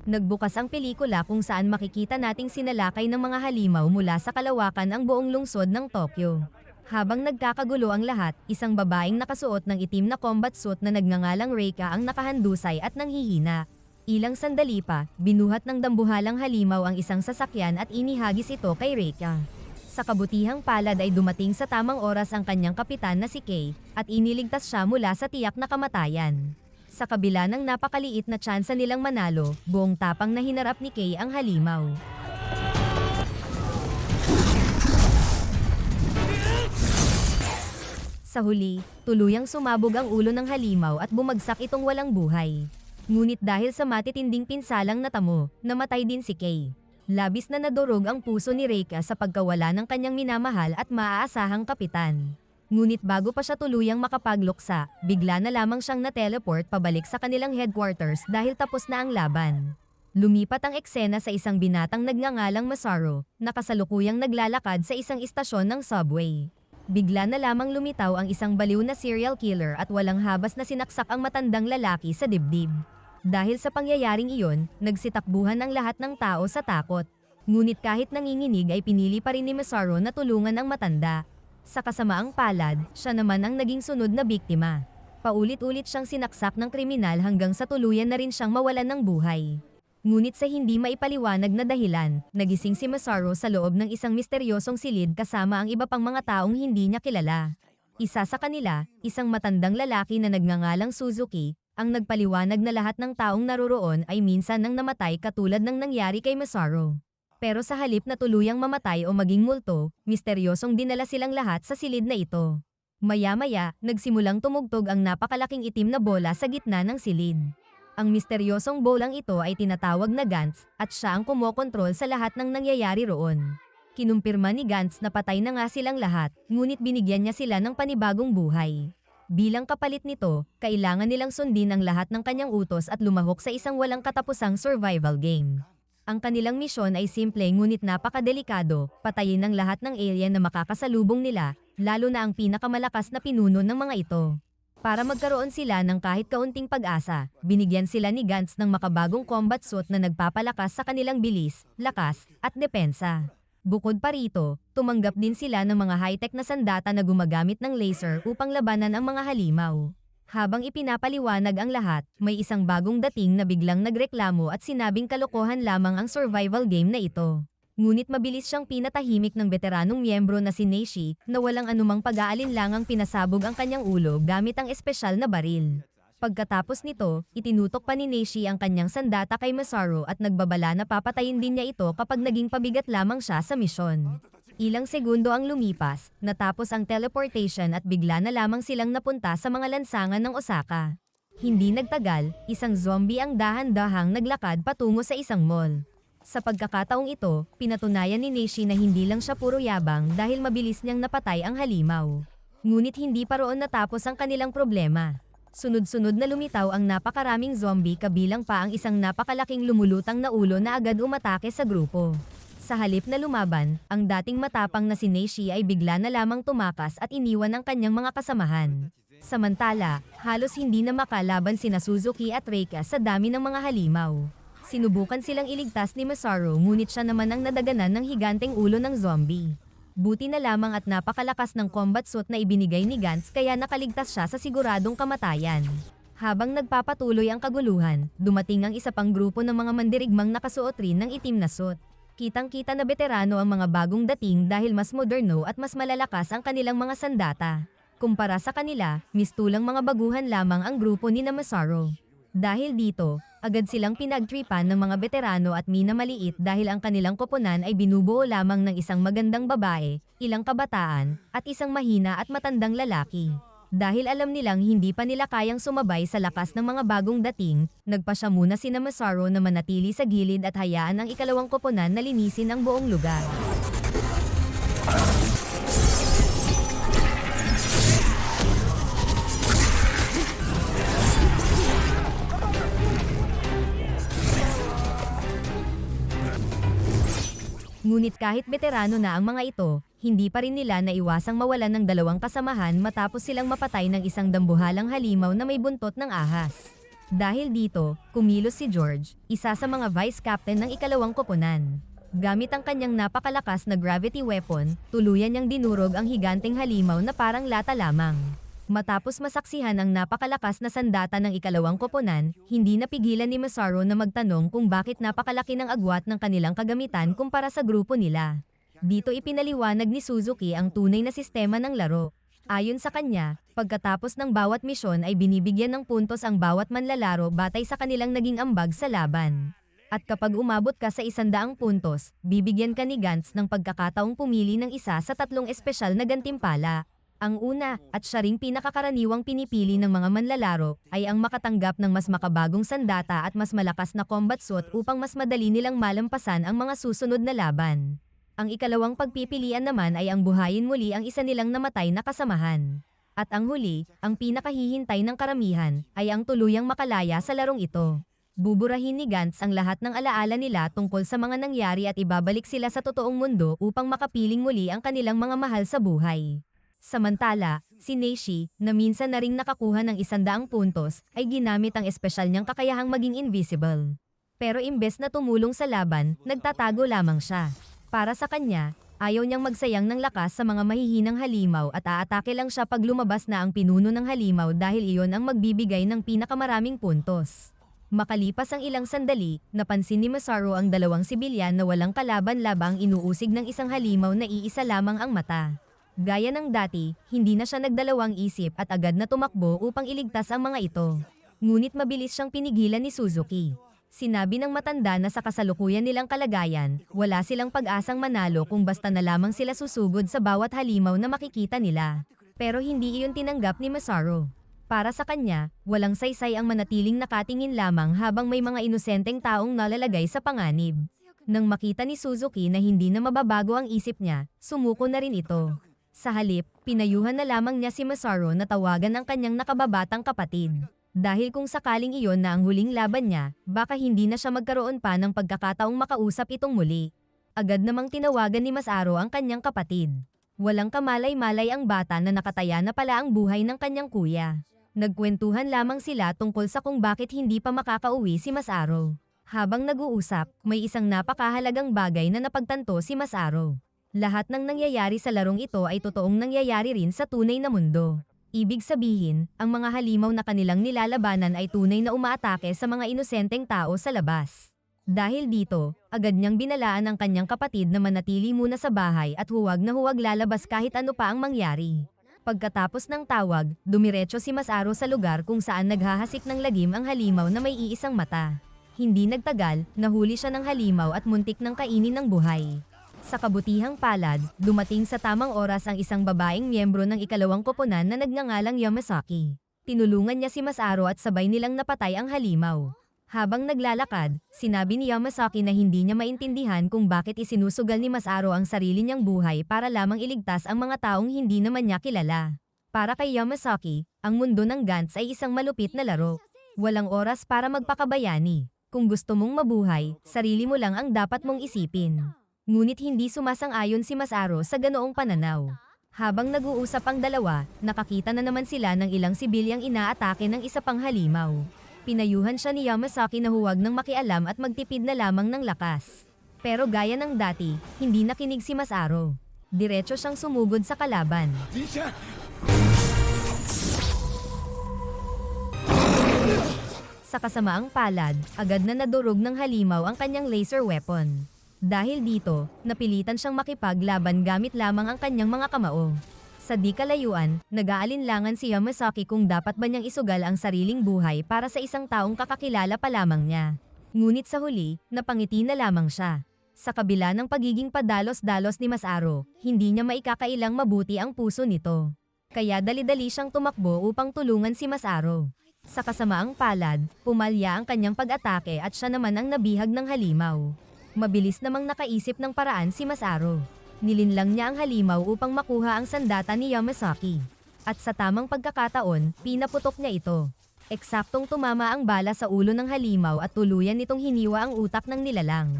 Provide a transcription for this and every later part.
Nagbukas ang pelikula kung saan makikita nating sinalakay ng mga halimaw mula sa kalawakan ang buong lungsod ng Tokyo. Habang nagkakagulo ang lahat, isang babaeng nakasuot ng itim na combat suit na nagngangalang Reika ang nakahandusay at nanghihina. Ilang sandali pa, binuhat ng dambuhalang halimaw ang isang sasakyan at inihagis ito kay Reika. Sa kabutihang palad ay dumating sa tamang oras ang kanyang kapitan na si Kei, at iniligtas siya mula sa tiyak na kamatayan. Sa kabila ng napakaliit na tsansa nilang manalo, buong tapang na hinarap ni Kei ang halimaw. Sa huli, tuluyang sumabog ang ulo ng halimaw at bumagsak itong walang buhay. Ngunit dahil sa matitinding pinsalang natamo, namatay din si Kei. Labis na nadurog ang puso ni Reika sa pagkawala ng kanyang minamahal at maaasahang kapitan. Ngunit bago pa siya tuluyang makapagluksa, bigla na lamang siyang na-teleport pabalik sa kanilang headquarters dahil tapos na ang laban. Lumipat ang eksena sa isang binatang nagngangalang Masaru, na kasalukuyang naglalakad sa isang istasyon ng subway. Bigla na lamang lumitaw ang isang baliw na serial killer at walang habas na sinaksak ang matandang lalaki sa dibdib. Dahil sa pangyayaring iyon, nagsitakbuhan ang lahat ng tao sa takot. Ngunit kahit nanginginig ay pinili pa rin ni Masaru na tulungan ang matanda. Sa kasamaang palad, siya naman ang naging sunod na biktima. Paulit-ulit siyang sinaksak ng kriminal hanggang sa tuluyan na rin siyang mawalan ng buhay. Ngunit sa hindi maipaliwanag na dahilan, nagising si Masaru sa loob ng isang misteryosong silid kasama ang iba pang mga taong hindi niya kilala. Isa sa kanila, isang matandang lalaki na nagngangalang Suzuki, ang nagpaliwanag na lahat ng taong naroroon ay minsan nang namatay katulad ng nangyari kay Masaru. Pero sa halip na tuluyang mamatay o maging multo, misteryosong dinala silang lahat sa silid na ito. Maya-maya, nagsimulang tumugtog ang napakalaking itim na bola sa gitna ng silid. Ang misteryosong bolang ito ay tinatawag na Gantz, at siya ang kumokontrol sa lahat ng nangyayari roon. Kinumpirma ni Gantz na patay na nga silang lahat, ngunit binigyan niya sila ng panibagong buhay. Bilang kapalit nito, kailangan nilang sundin ang lahat ng kanyang utos at lumahok sa isang walang katapusang survival game. Ang kanilang misyon ay simple ngunit napakadelikado, patayin ang lahat ng alien na makakasalubong nila, lalo na ang pinakamalakas na pinuno ng mga ito. Para magkaroon sila ng kahit kaunting pag-asa, binigyan sila ni Gantz ng makabagong combat suit na nagpapalakas sa kanilang bilis, lakas, at depensa. Bukod pa rito, tumanggap din sila ng mga high-tech na sandata na gumagamit ng laser upang labanan ang mga halimaw. Habang ipinapaliwanag ang lahat, may isang bagong dating na biglang nagreklamo at sinabing kalokohan lamang ang survival game na ito. Ngunit mabilis siyang pinatahimik ng veteranong miyembro na si Neishi, na walang anumang pag-aalinlangang pinasabog ang kanyang ulo gamit ang espesyal na baril. Pagkatapos nito, itinutok pa ni Neishi ang kanyang sandata kay Masaru at nagbabala na papatayin din niya ito kapag naging pabigat lamang siya sa misyon. Ilang segundo ang lumipas, natapos ang teleportation at bigla na lamang silang napunta sa mga lansangan ng Osaka. Hindi nagtagal, isang zombie ang dahan-dahang naglakad patungo sa isang mall. Sa pagkakataong ito, pinatunayan ni Neishi na hindi lang siya puro yabang dahil mabilis niyang napatay ang halimaw. Ngunit hindi pa roon natapos ang kanilang problema. Sunod-sunod na lumitaw ang napakaraming zombie kabilang pa ang isang napakalaking lumulutang na ulo na agad umatake sa grupo. Sa halip na lumaban, ang dating matapang na si Neishi ay bigla na lamang tumakas at iniwan ang kanyang mga kasamahan. Samantala, halos hindi na makalaban sina Suzuki at Reika sa dami ng mga halimaw. Sinubukan silang iligtas ni Masaru ngunit siya naman ang nadaganan ng higanteng ulo ng zombie. Buti na lamang at napakalakas ng combat suit na ibinigay ni Gantz kaya nakaligtas siya sa siguradong kamatayan. Habang nagpapatuloy ang kaguluhan, dumating ang isa pang grupo ng mga mandirigmang nakasuot rin ng itim na suit. Kitang-kita na veterano ang mga bagong dating dahil mas moderno at mas malalakas ang kanilang mga sandata. Kumpara sa kanila, mistulang mga baguhan lamang ang grupo ni Masaru. Dahil dito, agad silang pinagtripan ng mga veterano at minamaliit dahil ang kanilang koponan ay binubuo lamang ng isang magandang babae, ilang kabataan, at isang mahina at matandang lalaki. Dahil alam nilang hindi pa nila kayang sumabay sa lakas ng mga bagong dating, nagpasya muna sina Masaru na manatili sa gilid at hayaan ang ikalawang koponan na linisin ang buong lugar. Ngunit kahit veterano na ang mga ito, hindi pa rin nila naiwasang mawalan ng dalawang kasamahan matapos silang mapatay ng isang dambuhalang halimaw na may buntot ng ahas. Dahil dito, kumilos si George, isa sa mga vice captain ng ikalawang koponan. Gamit ang kanyang napakalakas na gravity weapon, tuluyan niyang dinurog ang higanteng halimaw na parang lata lamang. Matapos masaksihan ang napakalakas na sandata ng ikalawang koponan, hindi napigilan ni Masaru na magtanong kung bakit napakalaki ng agwat ng kanilang kagamitan kumpara sa grupo nila. Dito ipinaliwanag ni Suzuki ang tunay na sistema ng laro. Ayon sa kanya, pagkatapos ng bawat misyon ay binibigyan ng puntos ang bawat manlalaro batay sa kanilang naging ambag sa laban. At kapag umabot ka sa 100 puntos, bibigyan ka ni Gantz ng pagkakataong pumili ng isa sa 3 espesyal na gantimpala. Ang una, at siya ring pinakakaraniwang pinipili ng mga manlalaro, ay ang makatanggap ng mas makabagong sandata at mas malakas na combat suit upang mas madali nilang malampasan ang mga susunod na laban. Ang ikalawang pagpipilian naman ay ang buhayin muli ang isa nilang namatay na kasamahan. At ang huli, ang pinakahihintay ng karamihan, ay ang tuluyang makalaya sa larong ito. Buburahin ni Gantz ang lahat ng alaala nila tungkol sa mga nangyari at ibabalik sila sa totoong mundo upang makapiling muli ang kanilang mga mahal sa buhay. Samantala, si Neishi, na minsan na ring nakakuha ng 100 puntos, ay ginamit ang espesyal niyang kakayahang maging invisible. Pero imbes na tumulong sa laban, nagtatago lamang siya. Para sa kanya, ayaw niyang magsayang ng lakas sa mga mahihinang halimaw at aatake lang siya pag lumabas na ang pinuno ng halimaw dahil iyon ang magbibigay ng pinakamaraming puntos. Makalipas ang ilang sandali, napansin ni Masaru ang 2 sibilyan na walang kalaban-labang inuusig ng isang halimaw na iisa lamang ang mata. Gaya ng dati, hindi na siya nagdalawang isip at agad na tumakbo upang iligtas ang mga ito. Ngunit mabilis siyang pinigilan ni Suzuki. Sinabi ng matanda na sa kasalukuyan nilang kalagayan, wala silang pag-asang manalo kung basta na lamang sila susugod sa bawat halimaw na makikita nila. Pero hindi iyon tinanggap ni Masaru. Para sa kanya, walang saysay ang manatiling nakatingin lamang habang may mga inosenteng taong nalalagay sa panganib. Nang makita ni Suzuki na hindi na mababago ang isip niya, sumuko na rin ito. Sa halip, pinayuhan na lamang niya si Masaru na tawagan ang kanyang nakababatang kapatid. Dahil kung sakaling iyon na ang huling laban niya, baka hindi na siya magkaroon pa ng pagkakataong makausap itong muli. Agad namang tinawagan ni Masaru ang kanyang kapatid. Walang kamalay-malay ang bata na nakataya na pala ang buhay ng kanyang kuya. Nagkwentuhan lamang sila tungkol sa kung bakit hindi pa makakauwi si Masaru. Habang nag-uusap, may isang napakahalagang bagay na napagtanto si Masaru. Lahat ng nangyayari sa larong ito ay totoong nangyayari rin sa tunay na mundo. Ibig sabihin, ang mga halimaw na kanilang nilalabanan ay tunay na umaatake sa mga inosenteng tao sa labas. Dahil dito, agad niyang binalaan ang kanyang kapatid na manatili muna sa bahay at huwag na huwag lalabas kahit ano pa ang mangyari. Pagkatapos ng tawag, dumiretso si Masaru sa lugar kung saan naghahasik ng lagim ang halimaw na may iisang mata. Hindi nagtagal, nahuli siya ng halimaw at muntik ng kainin ng buhay. Sa kabutihang palad, dumating sa tamang oras ang isang babaeng miyembro ng ikalawang koponan na nagngangalang Yamasaki. Tinulungan niya si Masaru at sabay nilang napatay ang halimaw. Habang naglalakad, sinabi ni Yamasaki na hindi niya maintindihan kung bakit isinusugal ni Masaru ang sarili niyang buhay para lamang iligtas ang mga taong hindi naman niya kilala. Para kay Yamasaki, ang mundo ng Gantz ay isang malupit na laro. Walang oras para magpakabayani. Kung gusto mong mabuhay, sarili mo lang ang dapat mong isipin. Ngunit hindi sumasang-ayon si Masaru sa ganoong pananaw. Habang nag-uusap ang dalawa, nakakita na naman sila ng ilang sibilyang inaatake ng isa pang halimaw. Pinayuhan siya ni Yamasaki na huwag nang makialam at magtipid na lamang ng lakas. Pero gaya ng dati, hindi nakinig si Masaru. Diretso siyang sumugod sa kalaban. Sa kasamaang palad, agad na nadurog ng halimaw ang kanyang laser weapon. Dahil dito, napilitan siyang makipaglaban gamit lamang ang kanyang mga kamao. Sa di kalayuan, nag-aalinlangan si Yamasaki kung dapat ba niyang isugal ang sariling buhay para sa isang taong kakakilala pa lamang niya. Ngunit sa huli, napangiti na lamang siya. Sa kabila ng pagiging padalos-dalos ni Masaru, hindi niya maikakailang mabuti ang puso nito. Kaya dali-dali siyang tumakbo upang tulungan si Masaru. Sa kasamaang palad, pumalya ang kanyang pag-atake at siya naman ang nabihag ng halimaw. Mabilis namang nakaisip ng paraan si Masaru. Nilinlang niya ang halimaw upang makuha ang sandata ni Yamasaki. At sa tamang pagkakataon, pinaputok niya ito. Eksaktong tumama ang bala sa ulo ng halimaw at tuluyan nitong hiniwa ang utak ng nilalang.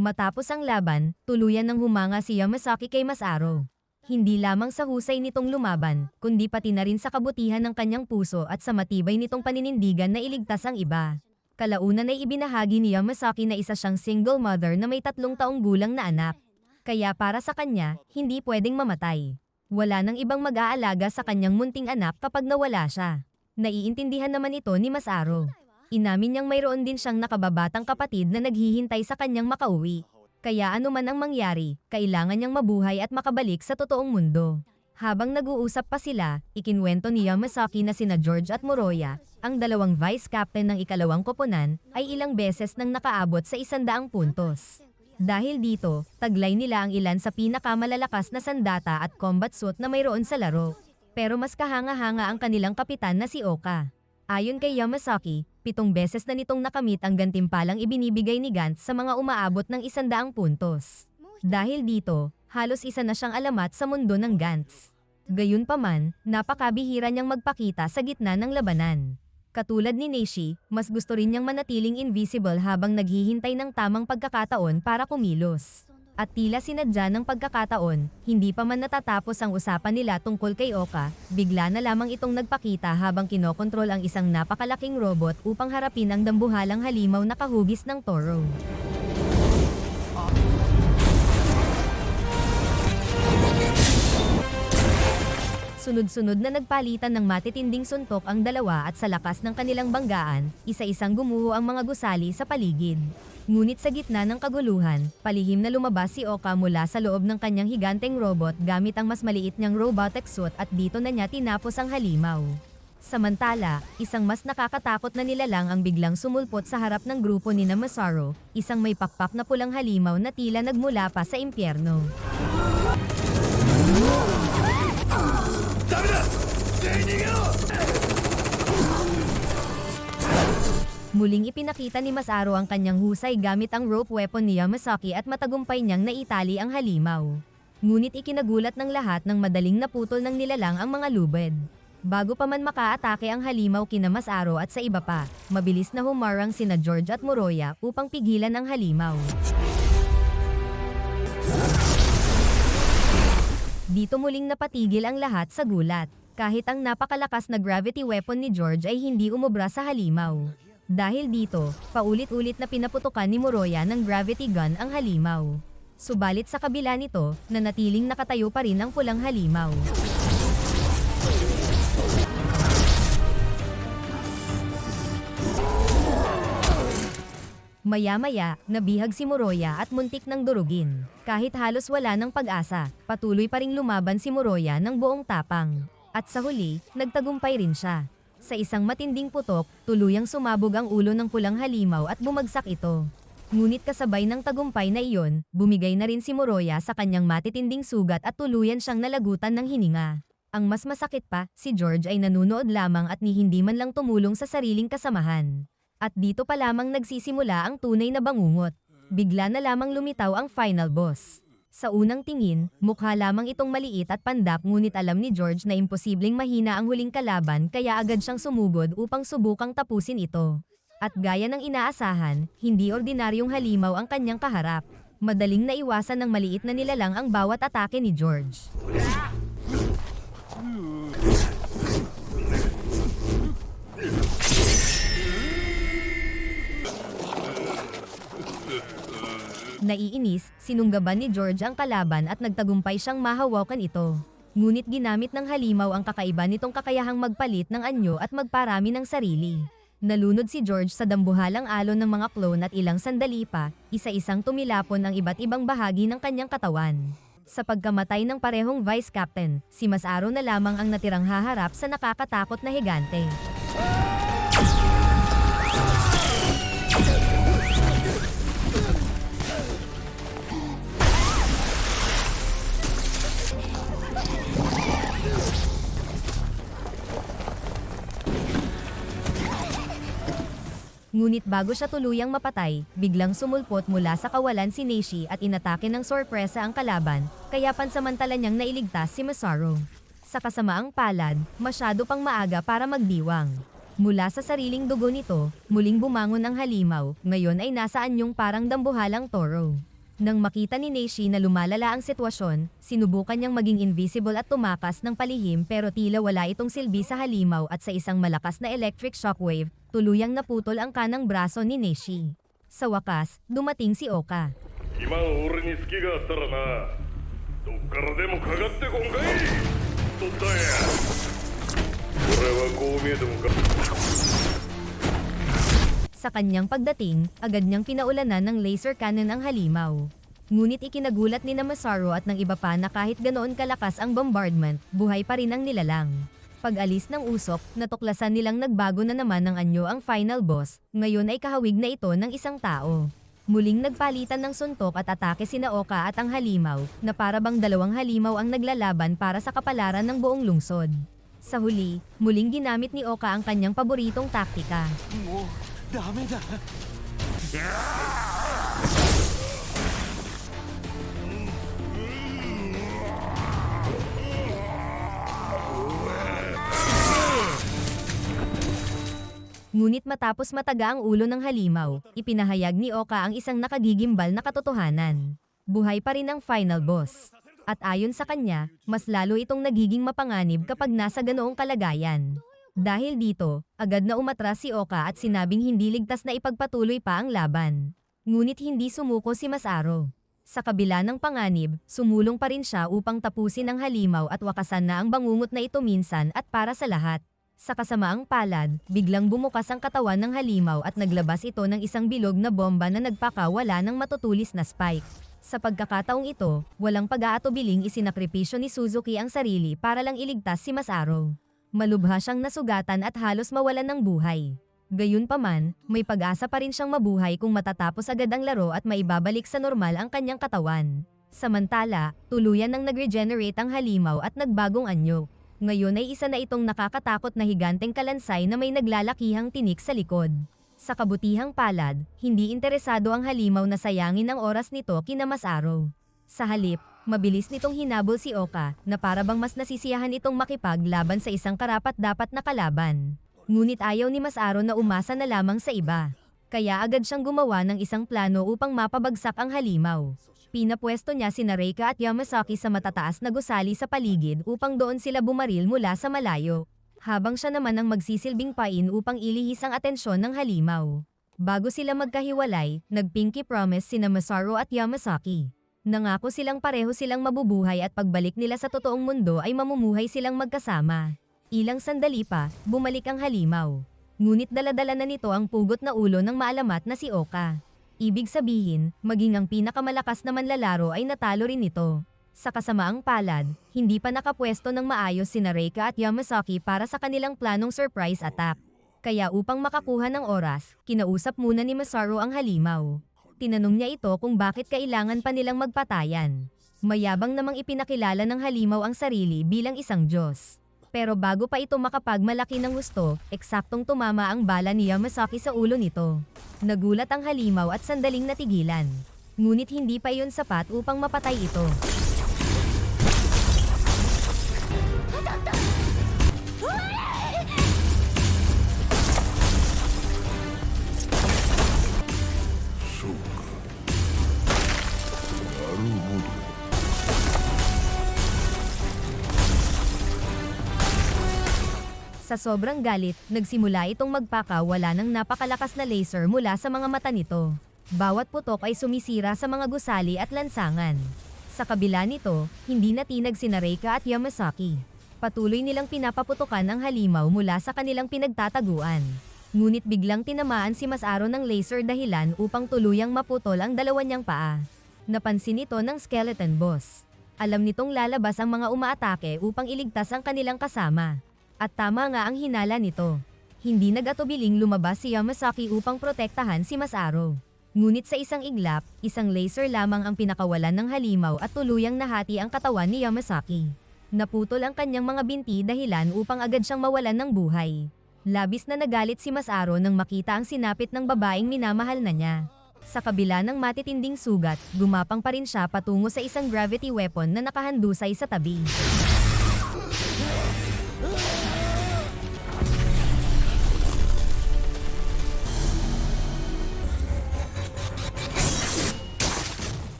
Matapos ang laban, tuluyan ng humanga si Yamasaki kay Masaru. Hindi lamang sa husay nitong lumaban, kundi pati na rin sa kabutihan ng kanyang puso at sa matibay nitong paninindigan na iligtas ang iba. Kalaunan ay ibinahagi ni Yamasaki na isa siyang single mother na may 3 taong gulang na anak. Kaya para sa kanya, hindi pwedeng mamatay. Wala nang ibang mag-aalaga sa kanyang munting anak kapag nawala siya. Naiintindihan naman ito ni Masaru. Inamin niyang mayroon din siyang nakababatang kapatid na naghihintay sa kanyang makauwi. Kaya anuman ang mangyari, kailangan niyang mabuhay at makabalik sa totoong mundo. Habang nag-uusap pa sila, ikinwento ni Yamasaki na sina George at Moroya, ang 2 vice captain ng ikalawang koponan, ay ilang beses nang nakaabot sa 100 puntos. Dahil dito, taglay nila ang ilan sa pinakamalalakas na sandata at combat suit na mayroon sa laro. Pero mas kahanga-hanga ang kanilang kapitan na si Oka. Ayon kay Yamasaki, 7 beses na nitong nakamit ang gantimpalang ibinibigay ni Gantz sa mga umaabot ng 100 puntos. Dahil dito, halos isa na siyang alamat sa mundo ng Gantz. Gayunpaman, napakabihira niyang magpakita sa gitna ng labanan. Katulad ni Neishi, mas gusto rin niyang manatiling invisible habang naghihintay ng tamang pagkakataon para kumilos. At tila sinadya ng pagkakataon, hindi pa man natatapos ang usapan nila tungkol kay Oka, bigla na lamang itong nagpakita habang kinokontrol ang isang napakalaking robot upang harapin ang dambuhalang halimaw na kahugis ng Toro. Sunod-sunod na nagpalitan ng matitinding suntok ang dalawa at sa lakas ng kanilang banggaan, isa-isang gumuho ang mga gusali sa paligid. Ngunit sa gitna ng kaguluhan, palihim na lumabas si Oka mula sa loob ng kanyang higanteng robot gamit ang mas maliit niyang robotic suit at dito na niya tinapos ang halimaw. Samantala, isang mas nakakatakot na nilalang ang biglang sumulpot sa harap ng grupo ni Masaru, isang may pakpak na pulang halimaw na tila nagmula pa sa impyerno. Muling ipinakita ni Masaru ang kanyang husay gamit ang rope weapon ni Yamasaki at matagumpay niyang naitali ang halimaw. Ngunit ikinagulat ng lahat nang madaling naputol ng nilalang ang mga lubid. Bago pa man makaatake ang halimaw kina Masaru at sa iba pa, mabilis na humarang sina George at Moroya upang pigilan ang halimaw. Dito muling napatigil ang lahat sa gulat, kahit ang napakalakas na gravity weapon ni George ay hindi umubra sa halimaw. Dahil dito, paulit-ulit na pinaputukan ni Moroya ng gravity gun ang halimaw. Subalit sa kabila nito, nanatiling nakatayo pa rin ang pulang halimaw. Maya-maya, nabihag si Moroya at muntik ng durugin. Kahit halos wala ng pag-asa, patuloy pa ring lumaban si Moroya ng buong tapang. At sa huli, nagtagumpay rin siya. Sa isang matinding putok, tuluyang sumabog ang ulo ng pulang halimaw at bumagsak ito. Ngunit kasabay ng tagumpay na iyon, bumigay na rin si Moroya sa kanyang matitinding sugat at tuluyan siyang nalagutan ng hininga. Ang mas masakit pa, si George ay nanunood lamang at ni hindi man lang tumulong sa sariling kasamahan. At dito pa lamang nagsisimula ang tunay na bangungot. Bigla na lamang lumitaw ang final boss. Sa unang tingin, mukha lamang itong maliit at pandap ngunit alam ni George na imposibleng mahina ang huling kalaban kaya agad siyang sumugod upang subukang tapusin ito. At gaya ng inaasahan, hindi ordinaryong halimaw ang kanyang kaharap. Madaling naiwasan ng maliit na nilalang ang bawat atake ni George. Naiinis, sinunggaban ni George ang kalaban at nagtagumpay siyang mahawakan ito. Ngunit ginamit ng halimaw ang kakaiba nitong kakayahang magpalit ng anyo at magparami ng sarili. Nalunod si George sa dambuhalang alon ng mga clone at ilang sandali pa, isa-isang tumilapon ang iba't ibang bahagi ng kanyang katawan. Sa pagkamatay ng parehong vice captain, si Masaru na lamang ang natirang haharap sa nakakatakot na higante. Ngunit bago siya tuluyang mapatay, biglang sumulpot mula sa kawalan si Neishi at inatake ng sorpresa ang kalaban, kaya pansamantala niyang nailigtas si Masaru. Sa kasamaang palad, masyado pang maaga para magdiwang. Mula sa sariling dugo nito, muling bumangon ang halimaw, ngayon ay nasa anyong parang dambuhalang toro. Nang makita ni Neishi na lumalala ang sitwasyon, sinubukan niyang maging invisible at tumakas ng palihim pero tila wala itong silbi sa halimaw at sa isang malakas na electric shockwave, tuluyang naputol ang kanang braso ni Neishi. Sa wakas, dumating si Oka. 今俺に隙があったらなどっからでもかかってこんかいとったんや俺はこう見えてもか Sa kanyang pagdating, agad niyang pinaulanan ng laser cannon ang halimaw. Ngunit ikinagulat ni Masaru at ng iba pa na kahit ganoon kalakas ang bombardment, buhay pa rin ang nilalang. Pag-alis ng usok, natuklasan nilang nagbago na naman ng anyo ang final boss, ngayon ay kahawig na ito ng isang tao. Muling nagpalitan ng suntok at atake sina Oka at ang halimaw, na para bang dalawang halimaw ang naglalaban para sa kapalaran ng buong lungsod. Sa huli, muling ginamit ni Oka ang kanyang paboritong taktika. もうダメだ Ngunit matapos mataga ang ulo ng halimaw, ipinahayag ni Oka ang isang nakagigimbal na katotohanan. Buhay pa rin ang final boss. At ayon sa kanya, mas lalo itong nagiging mapanganib kapag nasa ganoong kalagayan. Dahil dito, agad na umatras si Oka at sinabing hindi ligtas na ipagpatuloy pa ang laban. Ngunit hindi sumuko si Masaru. Sa kabila ng panganib, sumulong pa rin siya upang tapusin ang halimaw at wakasan na ang bangungot na ito minsan at para sa lahat. Sa kasamaang palad, biglang bumukas ang katawan ng halimaw at naglabas ito ng isang bilog na bomba na nagpakawala ng matutulis na spike. Sa pagkakataong ito, walang pag-aatubiling isinakripisyo ni Suzuki ang sarili para lang iligtas si Masaru. Malubha siyang nasugatan at halos mawalan ng buhay. Gayunpaman, may pag-asa pa rin siyang mabuhay kung matatapos agad ang laro at maibabalik sa normal ang kanyang katawan. Samantala, tuluyan nang nag-regenerate ang halimaw at nagbagong anyo. Ngayon ay isa na itong nakakatakot na higanteng kalansay na may naglalakihang tinik sa likod. Sa kabutihang palad, hindi interesado ang halimaw na sayangin ang oras nito kina Masaru. Sa halip, mabilis nitong hinabol si Oka na para bang mas nasisiyahan itong makipaglaban sa isang karapat-dapat na kalaban. Ngunit ayaw ni Masaru na umasa na lamang sa iba. Kaya agad siyang gumawa ng isang plano upang mapabagsak ang halimaw. Pinapwesto niya sina Reika at Yamasaki sa matataas na gusali sa paligid upang doon sila bumaril mula sa malayo. Habang siya naman ang magsisilbing pain upang ilihis ang atensyon ng halimaw. Bago sila magkahiwalay, nag-pinky promise sina Masaru at Yamasaki. Nangako silang pareho silang mabubuhay at pagbalik nila sa totoong mundo ay mamumuhay silang magkasama. Ilang sandali pa, bumalik ang halimaw. Ngunit daladala na nito ang pugot na ulo ng maalamat na si Oka. Ibig sabihin, maging ang pinakamalakas na manlalaro ay natalo rin ito. Sa kasamaang palad, hindi pa nakapwesto ng maayos sina Reika at Yamasaki para sa kanilang planong surprise attack. Kaya upang makakuha ng oras, kinausap muna ni Masaru ang halimaw. Tinanong niya ito kung bakit kailangan pa nilang magpatayan. Mayabang namang ipinakilala ng halimaw ang sarili bilang isang Diyos. Pero bago pa ito makapagmalaki ng husto, eksaktong tumama ang bala ni Yamasaki sa ulo nito. Nagulat ang halimaw at sandaling natigilan. Ngunit hindi pa iyon sapat upang mapatay ito. Sa sobrang galit, nagsimula itong magpakawala ng napakalakas na laser mula sa mga mata nito. Bawat putok ay sumisira sa mga gusali at lansangan. Sa kabila nito, hindi natinag sina Reika at Yamasaki. Patuloy nilang pinapaputukan ang halimaw mula sa kanilang pinagtataguan. Ngunit biglang tinamaan si Masaru ng laser dahilan upang tuluyang maputol ang dalawa niyang paa. Napansin ito ng skeleton boss. Alam nitong lalabas ang mga umaatake upang iligtas ang kanilang kasama. At tama nga ang hinala nito. Hindi nag-atubiling lumabas si Yamasaki upang protektahan si Masaru. Ngunit sa isang iglap, isang laser lamang ang pinakawalan ng halimaw at tuluyang nahati ang katawan ni Yamasaki. Naputol ang kanyang mga binti dahilan upang agad siyang mawalan ng buhay. Labis na nagalit si Masaru nang makita ang sinapit ng babaeng minamahal na niya. Sa kabila ng matitinding sugat, gumapang pa rin siya patungo sa isang gravity weapon na nakahandusay sa tabi.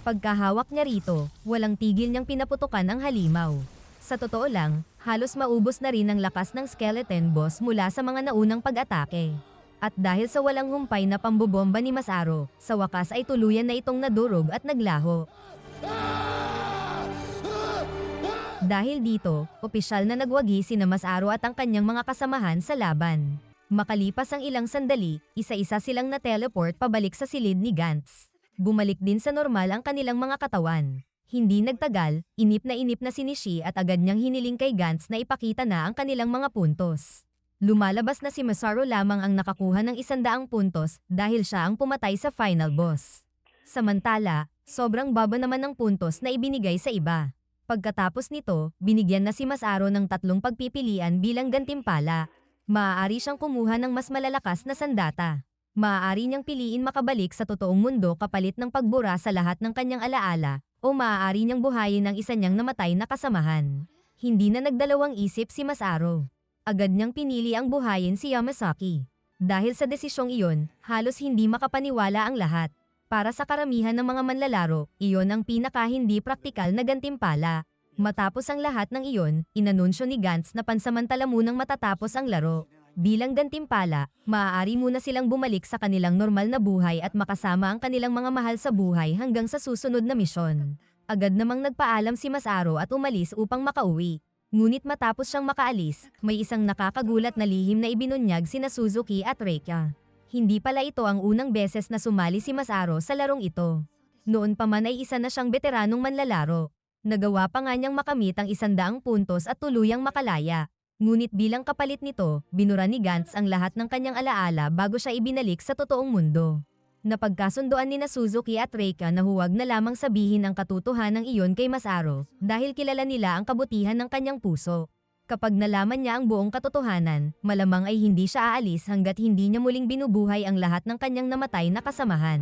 Pagkahawak niya rito, walang tigil niyang pinaputukan ang halimaw. Sa totoo lang, halos maubos na rin ang lakas ng skeleton boss mula sa mga naunang pag-atake. At dahil sa walang humpay na pambobomba ni Masaro, sa wakas ay tuluyan na itong nadurog at naglaho. Dahil dito, opisyal na nagwagi sina Masaro at ang kanyang mga kasamahan sa laban. Makalipas ang ilang sandali, isa-isa silang na-teleport pabalik sa silid ni Gantz. Bumalik din sa normal ang kanilang mga katawan. Hindi nagtagal, inip na si Nishi at agad niyang hiniling kay Gantz na ipakita na ang kanilang mga puntos. Lumalabas na si Masaro lamang ang nakakuha ng 100 puntos dahil siya ang pumatay sa final boss. Samantala, sobrang baba naman ng puntos na ibinigay sa iba. Pagkatapos nito, binigyan na si Masaro ng 3 pagpipilian bilang gantimpala. Maaari siyang kumuha ng mas malalakas na sandata. Maaari niyang piliin makabalik sa totoong mundo kapalit ng pagbura sa lahat ng kanyang alaala, o maaari niyang buhayin ang isa niyang namatay na kasamahan. Hindi na nagdalawang isip si Masaro. Agad niyang pinili ang buhayin si Yamasaki. Dahil sa desisyong iyon, halos hindi makapaniwala ang lahat. Para sa karamihan ng mga manlalaro, iyon ang pinaka-hindi praktikal na gantimpala. Matapos ang lahat ng iyon, inanunsyo ni Gantz na pansamantala munang matatapos ang laro. Bilang gantimpala, maaari muna silang bumalik sa kanilang normal na buhay at makasama ang kanilang mga mahal sa buhay hanggang sa susunod na misyon. Agad namang nagpaalam si Masaro at umalis upang makauwi. Ngunit matapos siyang makaalis, may isang nakakagulat na lihim na ibinunyag sina Suzuki at Reika. Hindi pala ito ang unang beses na sumali si Masaro sa larong ito. Noon pa man ay isa na siyang veteranong manlalaro. Nagawa pa nga niyang makamit ang 100 puntos at tuluyang makalaya. Ngunit bilang kapalit nito, binura ni Gantz ang lahat ng kanyang alaala bago siya ibinalik sa totoong mundo. Napagkasunduan ni Suzuki at Reika na huwag na lamang sabihin ang katotohanan iyon kay Masaro dahil kilala nila ang kabutihan ng kanyang puso. Kapag nalaman niya ang buong katotohanan, malamang ay hindi siya aalis hanggat hindi niya muling binubuhay ang lahat ng kanyang namatay na kasamahan.